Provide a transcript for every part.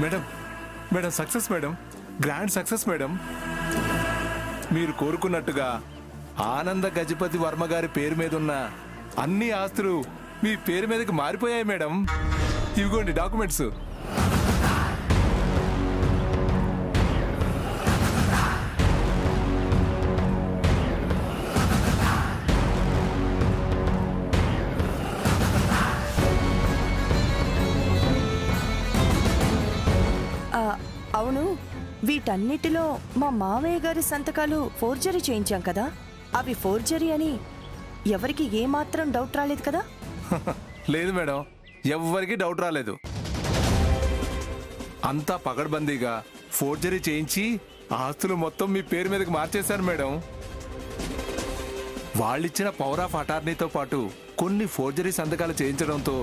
Madam madam success madam, grand success madam. మీరు కోరుకున్నట్టుగా ఆనంద గజపతి వర్మ గారి పేరు మీద ఉన్న అన్ని ఆస్తులు మీ పేరు మీదకి మారిపోయాయి మేడం. ఇవిగోండి డాక్యుమెంట్స్. అవును, వీటన్నిటిలో మా మావయ్య గారి సంతకాలు ఫోర్జరీ చేయించాం కదా, అవి ఫోర్జరీ అని ఎవరికి ఏమాత్రం డౌట్ రాలేదు కదా? లేదు మేడం, ఎవ్వరికి డౌట్ రాలేదు. అంతా పగడ్బందీగా ఫోర్జరీ చేయించి ఆస్తులు మొత్తం మీ పేరు మీదకి మార్చేశారు మేడం. వాళ్ళిచ్చిన పవర్ ఆఫ్ అటార్నీతో పాటు కొన్ని ఫోర్జరీ సంతకాలు చేయించడంతో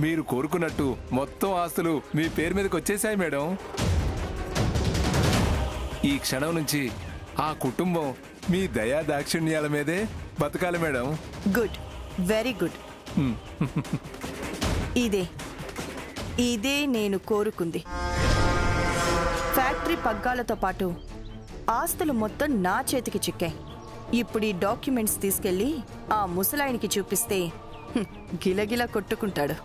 మీరు కోరుకున్నట్టు మొత్తం ఆస్తులు మీ పేరు మీదకి వచ్చేసాయి మేడం. ఈ క్షణం నుంచి ఆ కుటుంబం మీ దయా దాక్షిణ్యాల మీదే బతకాలి మేడం. Good, very good. ఇదే నేను కోరుకుంది. ఫ్యాక్టరీ పగ్గాలతో పాటు ఆస్తులు మొత్తం నా చేతికి చిక్కాయి. ఇప్పుడు ఈ డాక్యుమెంట్స్ తీసుకెళ్లి ఆ ముసలాయనికి చూపిస్తే గిలగిల కొట్టుకుంటాడు.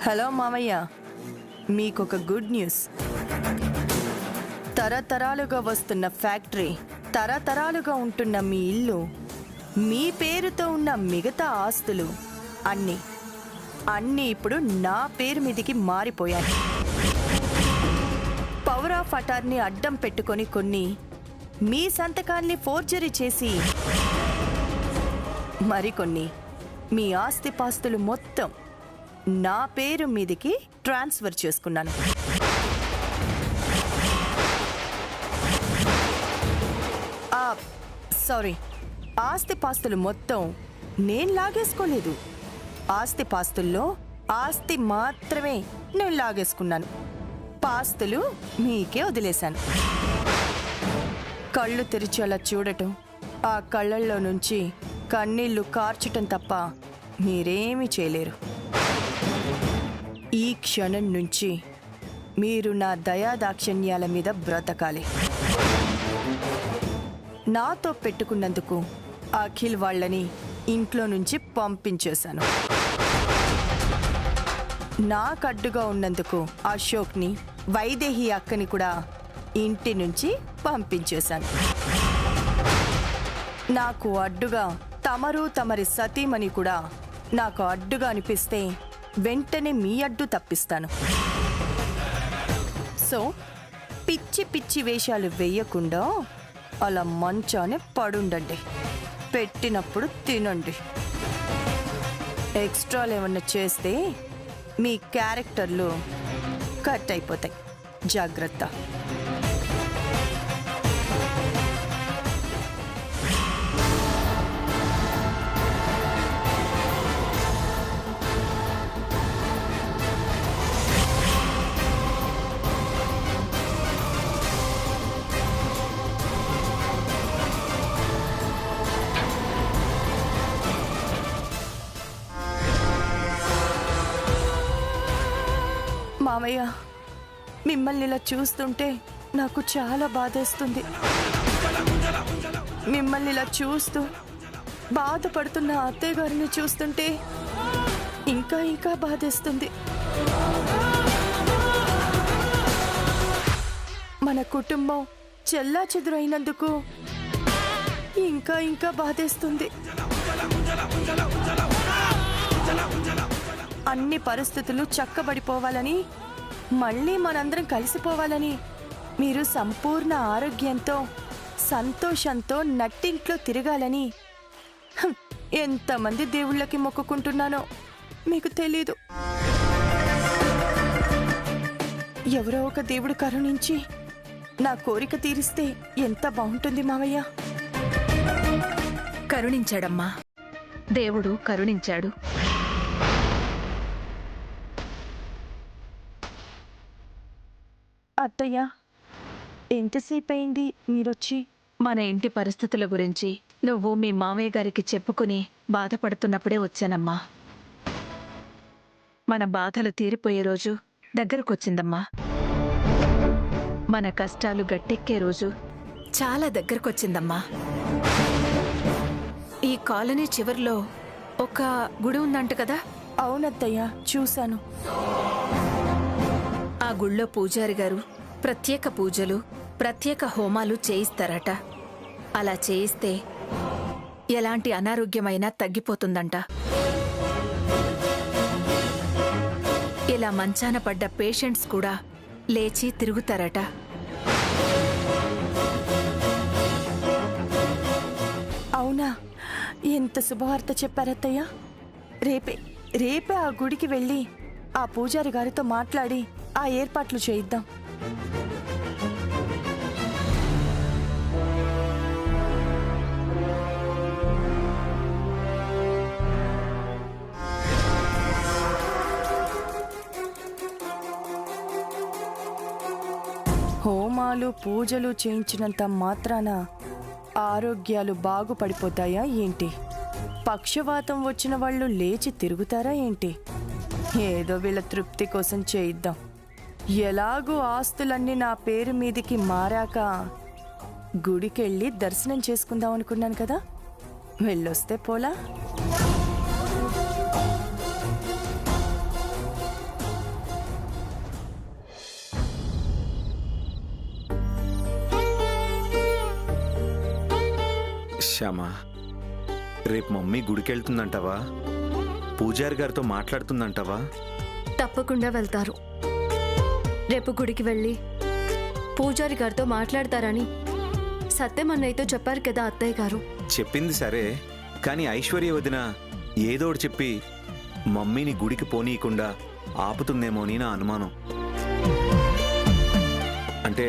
హలో మామయ్య, మీకొక గుడ్ న్యూస్. తరతరాలుగా వస్తున్న ఫ్యాక్టరీ, తరతరాలుగా ఉంటున్న మీ ఇల్లు, మీ పేరుతో ఉన్న మిగతా ఆస్తులు అన్నీ ఇప్పుడు నా పేరు మీదికి మారిపోయాయి. పవర్ ఆఫ్ అటార్నీ అడ్డం పెట్టుకొని కొన్ని మీ సంతకాన్ని ఫోర్జరీ చేసి మరికొన్ని మీ ఆస్తిపాస్తులు మొత్తం నా పేరు మీదికి ట్రాన్స్ఫర్ చేసుకున్నాను. సారీ, ఆస్తిపాస్తులు మొత్తం నేను లాగేసుకోలేదు. ఆస్తిపాస్తుల్లో ఆస్తి మాత్రమే నేను లాగేసుకున్నాను. పాస్తులు మీకే వదిలేశాను. కళ్ళు తెరిచి అలా చూడటం, ఆ కళ్ళల్లో నుంచి కన్నీళ్లు కార్చటం తప్ప మీరేమీ చేయలేరు. ఈ క్షణం నుంచి మీరు నా దయాదాక్షిణ్యాల మీద బ్రతకాలి. నాతో పెట్టుకున్నందుకు అఖిల్ వాళ్ళని ఇంట్లో నుంచి పంపించేశాను. నాకు అడ్డుగా ఉన్నందుకు అశోక్ని, వైదేహి అక్కని కూడా ఇంటి నుంచి పంపించేశాను. నాకు అడ్డుగా తమరు, తమరి సతీమణి కూడా నాకు అడ్డుగా అనిపిస్తే వెంటనే మీ అడ్డు తప్పిస్తాను. సో పిచ్చి పిచ్చి వేషాలు వేయకుండా అలా మంచానే పడుండండి. పెట్టినప్పుడు తినండి. ఎక్స్ట్రాలు ఏమన్నా చేస్తే మీ క్యారెక్టర్లు కట్ అయిపోతాయి. జాగ్రత్త. మామయ్య, మిమ్మల్ని ఇలా చూస్తుంటే నాకు చాలా బాధేస్తుంది. మిమ్మల్ని ఇలా చూస్తూ బాధపడుతున్న అత్తయ్య గారిని చూస్తుంటే ఇంకా ఇంకా బాధేస్తుంది. మన కుటుంబం చెల్లాచెదురైనందుకు ఇంకా ఇంకా బాధేస్తుంది. అన్ని పరిస్థితులు చక్కబడిపోవాలని, మళ్ళీ మనందరం కలిసిపోవాలని, మీరు సంపూర్ణ ఆరోగ్యంతో సంతోషంతో నట్టింట్లో తిరగాలని ఎంతమంది దేవుళ్ళకి మొక్కుకుంటున్నానో మీకు తెలీదు. ఎవరో ఒక దేవుడు కరుణించి నా కోరిక తీరిస్తే ఎంత బాగుంటుంది మావయ్య. కరుణించాడమ్మా. దేవుడు కరుణించాడు. అత్తయ్య, ఎంతసేపు అయింది మీరొచ్చి? మన ఇంటి పరిస్థితుల గురించి నువ్వు మీ మామయ్య గారికి చెప్పుకుని బాధపడుతున్నప్పుడే వచ్చానమ్మా. మన బాధలు తీరిపోయే రోజు దగ్గరకొచ్చిందమ్మా. మన కష్టాలు గట్టెక్కే రోజు చాలా దగ్గరకొచ్చిందమ్మా. ఈ కాలనీ చివర్లో ఒక గుడి ఉందంట కదా? అవునత్తయ్య, చూశాను. ఆ గుళ్ళో పూజారి గారు ప్రత్యేక పూజలు, ప్రత్యేక హోమాలు చేయిస్తారట. అలా చేయిస్తే ఎలాంటి అనారోగ్యమైనా తగ్గిపోతుందంట. ఇలా మంచాన పడ్డ పేషెంట్స్ కూడా లేచి తిరుగుతారట. అవునా? ఎంత శుభవార్త చెప్పారత్తయ్య. రేపే ఆ గుడికి వెళ్ళి ఆ పూజారి గారితో మాట్లాడి ఆ ఏర్పాట్లు చేయిద్దాం. హోమాలు పూజలు చేయించినంత మాత్రాన ఆరోగ్యాలు బాగుపడిపోతాయా ఏంటి? పక్షవాతం వచ్చిన వాళ్ళు లేచి తిరుగుతారా ఏంటి? ఏదో వీళ్ళ తృప్తి కోసం చేయిద్దాం. ఎలాగూ ఆస్తులన్నీ నా పేరు మీదికి మారాక గుడికెళ్ళి దర్శనం చేసుకుందాం అనుకున్నాను కదా, వెళ్ళొస్తే పోలా? శ్యామా, రేపు మమ్మీ గుడికెళ్తుందంటావా? పూజారి గారితో మాట్లాడుతుందంటావా? తప్పకుండా వెళ్తారు. రేపు గుడికి వెళ్ళి పూజారి గారితో మాట్లాడతారని సత్యం అన్నయ్యతో చెప్పారు కదా అత్తయ్య గారు. చెప్పింది సరే, కానీ ఐశ్వర్య వదిన ఏదోటి చెప్పి మమ్మీని గుడికి పోనీయకుండా ఆపుతుందేమో అని నా అనుమానం. అంటే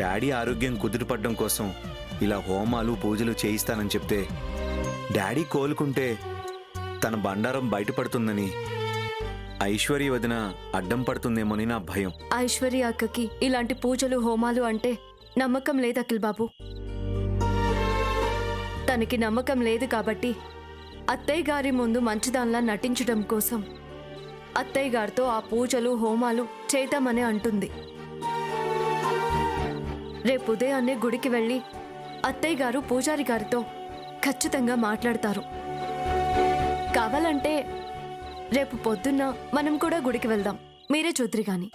డాడీ ఆరోగ్యం కుదుటపడడం కోసం ఇలా హోమాలు పూజలు చేయిస్తానని చెప్తే డాడీ కోలుకుంటే తన బండారం బయటపడుతుందని ఐశ్వర్య వదిన అడ్డం పడుతుందేమోని నా భయం. ఐశ్వర్య అక్కకి ఇలాంటి పూజలు హోమాలు అంటే నమ్మకం లేదు అఖిల్ బాబు. తనకి నమ్మకం లేదు కాబట్టి అత్తయ్య గారి ముందు మంచిదాన్లా నటించడం కోసం అత్తయ్య గారితో ఆ పూజలు హోమాలు చేద్దామని అంటుంది. రేపు ఉదయాన్నే గుడికి వెళ్ళి అత్తయ్య గారు పూజారి గారితో ఖచ్చితంగా మాట్లాడతారు. కావాలంటే రేపు పొద్దున్న మనం కూడా గుడికి వెళ్దాం, మీరే చూద్దురు గాని.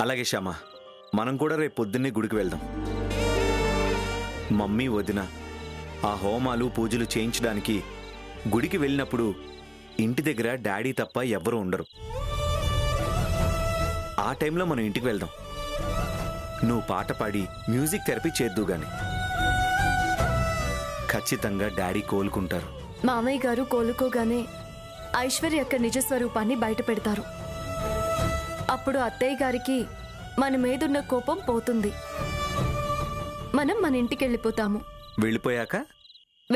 అలాగే శ్యామ, మనం కూడా రేపు పొద్దున్నే గుడికి వెళ్దాం. మమ్మీ వదిన ఆ హోమాలు పూజలు చేయించడానికి గుడికి వెళ్ళినప్పుడు ఇంటి దగ్గర డాడీ తప్ప ఎవ్వరూ ఉండరు. ఆ టైంలో మనం ఇంటికి వెళ్దాం. నువ్వు పాట పాడి మ్యూజిక్ థెరపీ చేద్దు గాని. ఖచ్చితంగా డాడీ కోలుకుంటారు. మామయ్య గారు కోలుకోగానే ఐశ్వర్య యొక్క నిజస్వరూపాన్ని బయట పెడతారు. అప్పుడు అత్తయ్య గారికి మన మీదున్న కోపం పోతుంది. మనం మన ఇంటికి వెళ్ళిపోతాము.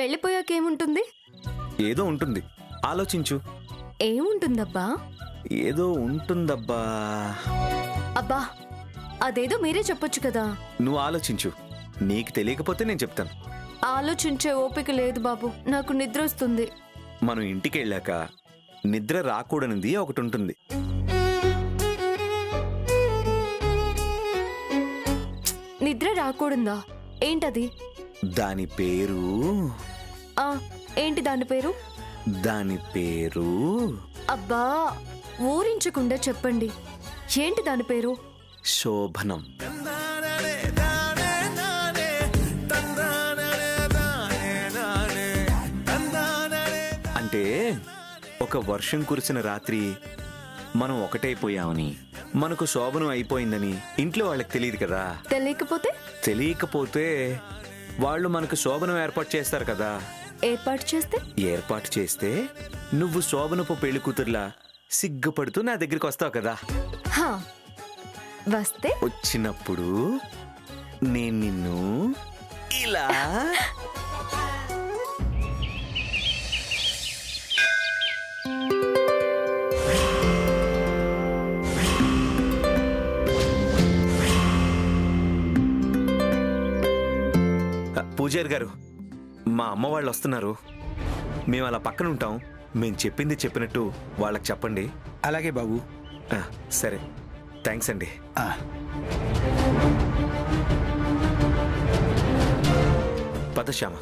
వెళ్ళిపోయాకేముంటుంది? ఏదో ఉంటుంది, ఆలోచించు. ఏముంటుందబ్బా? ఏదో ఉంటుందబ్బా. అబ్బా, అదేదో మీరే చెప్పొచ్చు కదా. నువ్వు ఆలోచించు, నీకు తెలియకపోతే నేను చెప్తాను. ఆలోచించే ఓపిక లేదు బాబు, నాకు నిద్ర వస్తుంది. మనం ఇంటికి వెళ్ళాక నిద్ర రాకూడనిది ఒకటి ఉంటుంది. నిద్ర రాకూడదా? ఏంటది? దాని పేరు ఏంటి దాని పేరు? దాని పేరు అబ్బా, ఊరించకుండా చెప్పండి. ఏంటి దాని పేరు? శోభనం. అంటే ఒక వర్షం కురిసిన రాత్రి మనం ఒకటైపోయామని, మనకు శోభనం అయిపోయిందని ఇంట్లో వాళ్ళకి తెలియదు కదా. తెలియకపోతే వాళ్ళు మనకు శోభనం ఏర్పాటు చేస్తారు కదా. ఏర్పాటు చేస్తే నువ్వు శోభనపు పెళ్లి కూతుర్లా సిగ్గుపడుతూ నా దగ్గరికి వస్తావు కదా. వస్తే వచ్చినప్పుడు నేను నిన్ను ఇలా పూజారి గారు, మా అమ్మ వాళ్ళు వస్తున్నారు. మేము అలా పక్కన ఉంటాం. మేము చెప్పింది చెప్పినట్టు వాళ్ళకి చెప్పండి. అలాగే బాబు. సరే, థ్యాంక్స్ అండి. పద శ్యామ.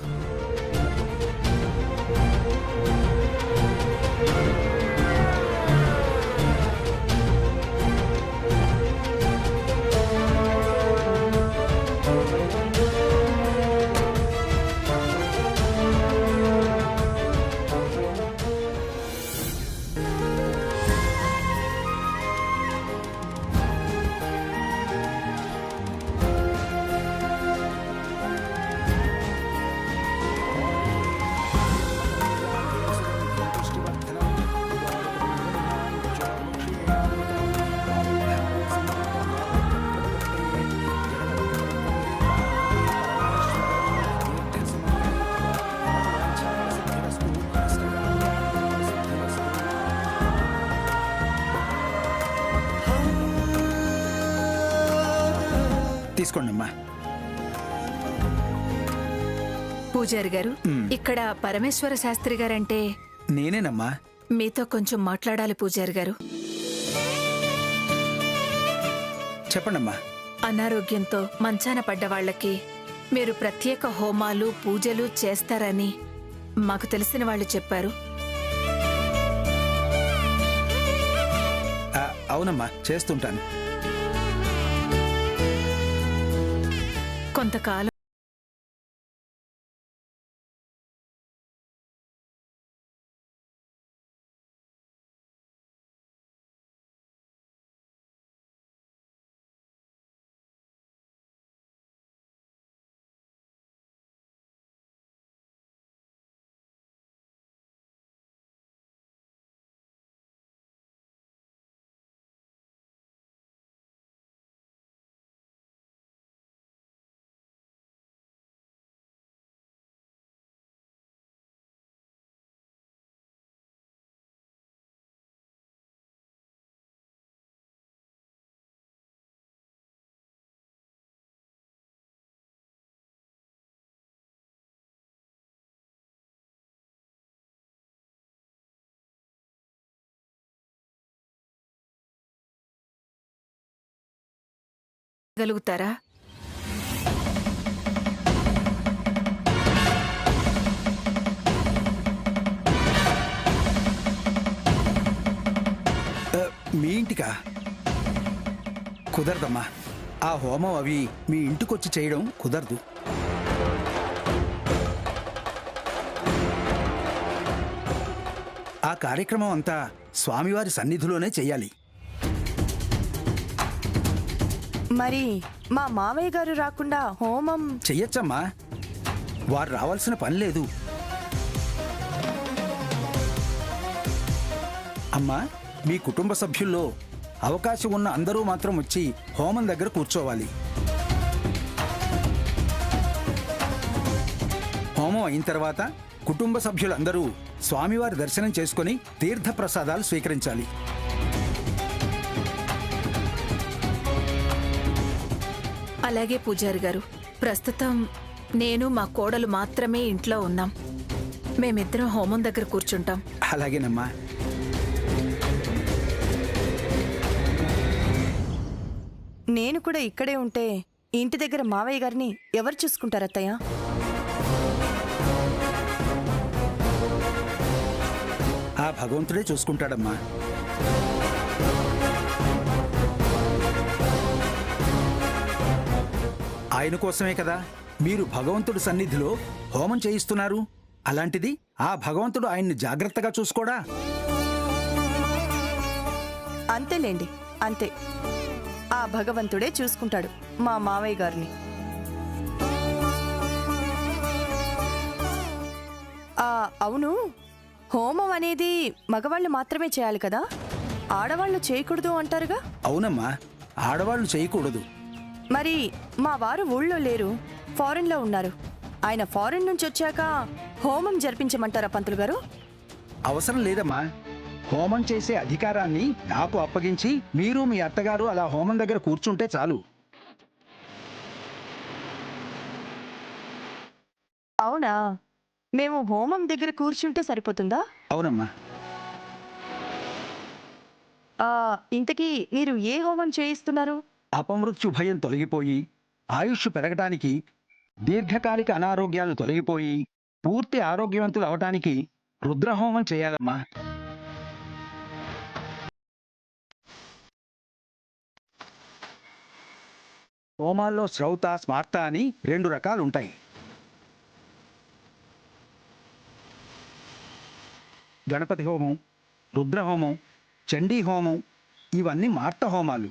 తీసుకోండి అమ్మా. పూజారి గారు, ఇక్కడ పరమేశ్వర శాస్త్రి గారంటే నేనేనమ్మా. మీతో కొంచెం మాట్లాడాలి పూజారి గారు. చెప్పండమ్మా. అనారోగ్యంతో మంచాన పడ్డ వాళ్ళకి మీరు ప్రత్యేక హోమాలు పూజలు చేస్తారని మాకు తెలిసిన వాళ్ళు చెప్పారు. అవునమ్మా, చేస్తుంటాను. కొంతకాలం గలుగుతారా? మీ ఇంటికా? కుదరదమ్మా. ఆ హోమం అవి మీ ఇంటికొచ్చి చేయడం కుదరదు. ఆ కార్యక్రమం అంతా స్వామివారి సన్నిధిలోనే చెయ్యాలి. మరి మా మావయ్య గారు రాకుండా హోమం చెయ్యొచ్చమ్మా. వారు రావాల్సిన పని లేదు. అమ్మా, మీ కుటుంబ సభ్యుల్లో అవకాశం ఉన్న అందరూ మాత్రం వచ్చి హోమం దగ్గర కూర్చోవాలి. హోమం అయిన తర్వాత కుటుంబ సభ్యులందరూ స్వామివారి దర్శనం చేసుకుని తీర్థప్రసాదాలు స్వీకరించాలి. అలాగే పూజారి గారు, ప్రస్తుతం నేను మా కోడలు మాత్రమే ఇంట్లో ఉన్నాం. మేమిద్దరం హోమం దగ్గర కూర్చుంటాం. అలాగేనమ్మా. నేను కూడా ఇక్కడే ఉంటే ఇంటి దగ్గర మావయ్య గారిని ఎవరు చూసుకుంటారత్తయ్య? ఆ భగవంతుడే చూసుకుంటాడమ్మా. ఆయన కోసమే కదా మీరు భగవంతుడి సన్నిధిలో హోమం చేయిస్తున్నారు. అలాంటిది ఆ భగవంతుడు ఆయన్ని జాగ్రత్తగా చూసుకోడా? అంతేలేండి, అంతే. ఆ భగవంతుడే చూసుకుంటాడు మా మావయ్య గారిని. అవును, హోమం అనేది మగవాళ్ళు మాత్రమే చేయాలి కదా? ఆడవాళ్ళు చేయకూడదు అంటారుగా? అవునమ్మా, ఆడవాళ్లు చేయకూడదు. మరి మా వారు ఊళ్ళో లేరు, ఫారెన్లో ఉన్నారు. ఆయన ఫారెన్ నుంచి వచ్చాక హోమం జరిపించమంటారా పంతులు గారు? అవసరం లేదమ్మా. హోమం చేసే అధికారాన్ని నాకు అప్పగించి మీరు మీ అత్తగారు అలా హోమం దగ్గర కూర్చుంటే చాలు. అవునా? మేము హోమం దగ్గర కూర్చుంటే సరిపోతుందా? అవునమ్మా. ఇంతకీ మీరు ఏ హోమం చేయిస్తున్నారు? అపమృత్యు భయం తొలగిపోయి ఆయుష్ పెరగటానికి, దీర్ఘకాలిక అనారోగ్యాలు తొలగిపోయి పూర్తి ఆరోగ్యవంతులు అవటానికి రుద్రహోమం చేయాలమ్మా. హోమాల్లో శ్రౌత, స్మార్త అని 2 రకాలు ఉంటాయి. గణపతి హోమం, రుద్రహోమం, చండీ హోమం ఇవన్నీ మార్త హోమాలు.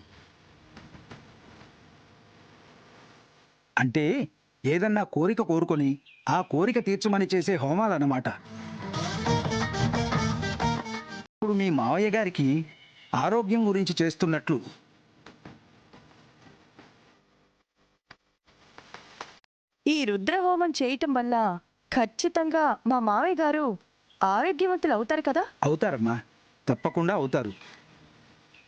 అంటే ఏదన్నా కోరిక కోరుకొని ఆ కోరిక తీర్చమని చేసే హోమాలన్నమాట. ఇప్పుడు మీ మావయ్య గారికి ఆరోగ్యం గురించి చేస్తున్నట్లు ఈ రుద్రహోమం చేయటం వల్ల ఖచ్చితంగా మా మావయ్య గారు ఆరోగ్యవంతులు అవుతారు కదా? అవుతారమ్మా, తప్పకుండా అవుతారు.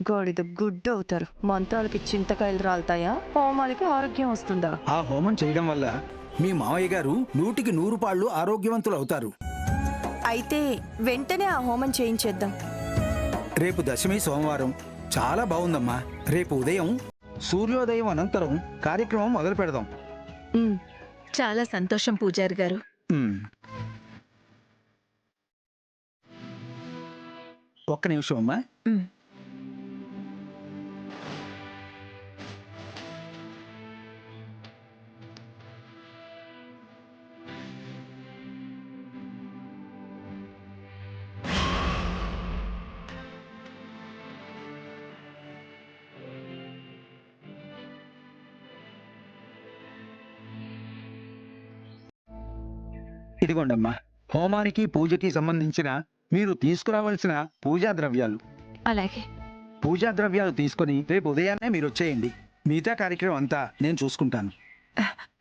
గాడిద గుడ్డు అవుతారు. మంత్రాలకి చింతకాయలు రాలుతాయా, హోమాలకి ఆరోగ్యం వస్తుందా? ఆ హోమం చేయడం వల్ల మీ మావయ్య గారు 100కి 100 పాళ్ళు ఆరోగ్యవంతులు అవుతారు. అయితే వెంటనే ఆ హోమం చేయించేద్దాం. రేపు దశమి సోమవారం. చాలా బాగుందమ్మా. రేపు ఉదయం సూర్యోదయం అనంతరం కార్యక్రమం మొదలు పెడదాం. ఉమ్, చాలా సంతోషం పూజారి గారు. ఒక్క నిమిషం అమ్మా. ఉమ్. ఇదిగోండమ్మా, హోమానికి పూజకి సంబంధించిన మీరు తీసుకురావాల్సిన పూజా ద్రవ్యాలు. అలాగే. పూజా ద్రవ్యాలు తీసుకొని రేపు ఉదయాన్నే మీరు వచ్చేయండి. మిగతా కార్యక్రమం అంతా నేను చూసుకుంటాను.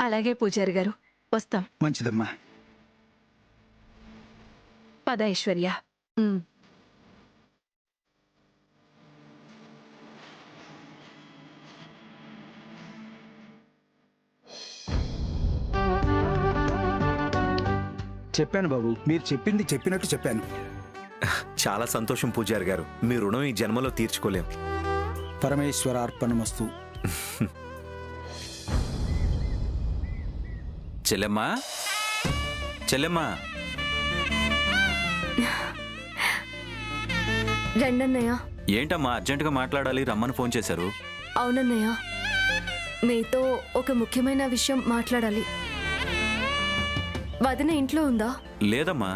అలాగే పూజారి గారు, వస్తాం. మంచిదమ్మా. పద ఐశ్వర్య. ఉమ్. చెప్పాను బాబు, మీరు చెప్పింది చెప్పినట్టు చెప్పాను. చాలా సంతోషం పూజారి గారు. మీ రుణం ఈ జన్మలో తీర్చుకోలేం. పరమేశ్వరార్పణమస్తు. చెల్లెమ్మా, చెల్లెమ్మా, రండన్నయ్య. ఏంటమ్మా అర్జెంటుగా మాట్లాడాలి, రమ్మని ఫోన్ చేశారు? అవునన్నయ్య, మీతో ఒక ముఖ్యమైన విషయం మాట్లాడాలి. వదిన ఇంట్లో ఉందా? లేదమ్మా,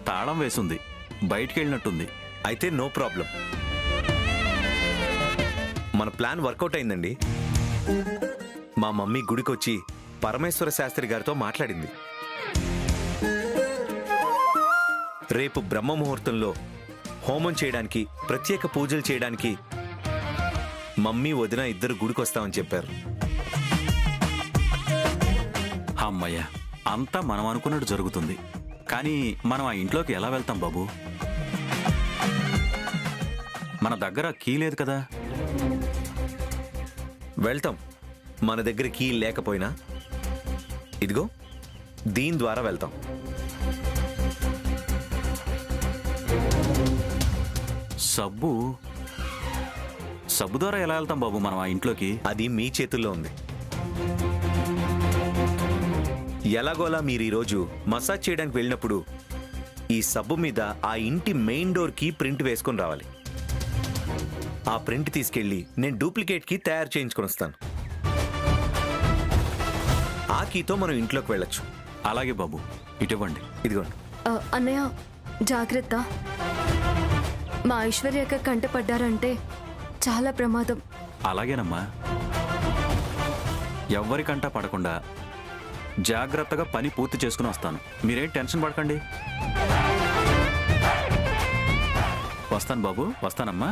తాళం వేసుంది, బయటికి వెళ్ళినట్టుంది. అయితే నో ప్రాబ్లం. మన ప్లాన్ వర్కౌట్ అయిందండి. మా మమ్మీ గుడికొచ్చి పరమేశ్వర శాస్త్రి గారితో మాట్లాడింది. రేపు బ్రహ్మ ముహూర్తంలో హోమం చేయడానికి, ప్రత్యేక పూజలు చేయడానికి మమ్మీ వదిన ఇద్దరు గుడికొస్తామని చెప్పారు. అమ్మయ్య, అంతా మనం అనుకున్నట్టు జరుగుతుంది. కానీ మనం ఆ ఇంట్లోకి ఎలా వెళ్తాం బాబు? మన దగ్గర కీ లేదు కదా. వెళ్తాం. మన దగ్గర కీ లేకపోయినా ఇదిగో దీని ద్వారా వెళ్తాం. సబ్బు ద్వారా ఎలా వెళ్తాం బాబు మనం ఆ ఇంట్లోకి? అది మీ చేతుల్లో ఉంది. ఎలాగోలా మీరు ఈరోజు మసాజ్ చేయడానికి వెళ్ళినప్పుడు ఈ సబ్బు మీద ఆ ఇంటి మెయిన్ డోర్ కి ప్రింట్ వేసుకొని రావాలి. ఆ ప్రింట్ తీసుకెళ్ళి నేను డూప్లికేట్ కి తయారు చేయించుకొని వస్తాను. ఆ కీతో మనం ఇంట్లోకి వెళ్ళొచ్చు. అలాగే బాబు, ఇటువంటి ఇదిగోండి. అన్నయ్య జాగ్రత్త. మా ఐశ్వర్యక కంట పడ్డారంటే చాలా ప్రమాదం. అలాగేనమ్మా, ఎవ్వరికంటా పడకుండా జాగ్రత్తగా పని పూర్తి చేసుకుని వస్తాను. మీరేం టెన్షన్ పడకండి. వస్తాను బాబు, వస్తానమ్మా.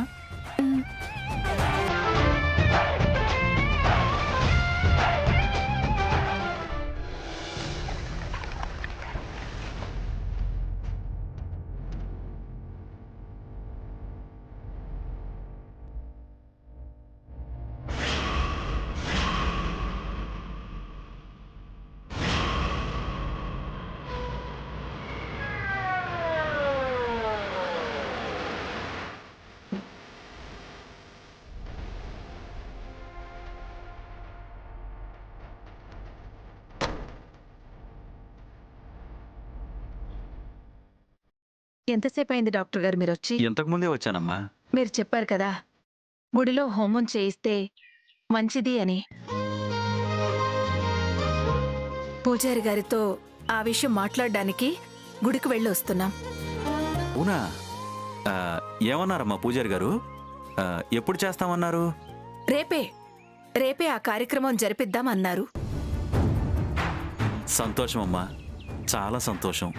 ఎంతసేపు అయింది డాక్టర్ గారు మీరు వచ్చి? ఇంతకుముందే వచ్చానమ్మా. మీరు చెప్పారు కదా గుడిలో హోమం చేయిస్తే మంచిది అని. పూజారి గారితో ఆ విషయం మాట్లాడడానికి గుడికి వెళ్ళి వస్తున్నాం. అవునా? ఏమన్నారమ్మా పూజారి గారు? ఎప్పుడు చేస్తామన్నారు? రేపే ఆ కార్యక్రమం జరిపిద్దామన్నారు. సంతోషం అమ్మా, చాలా సంతోషం.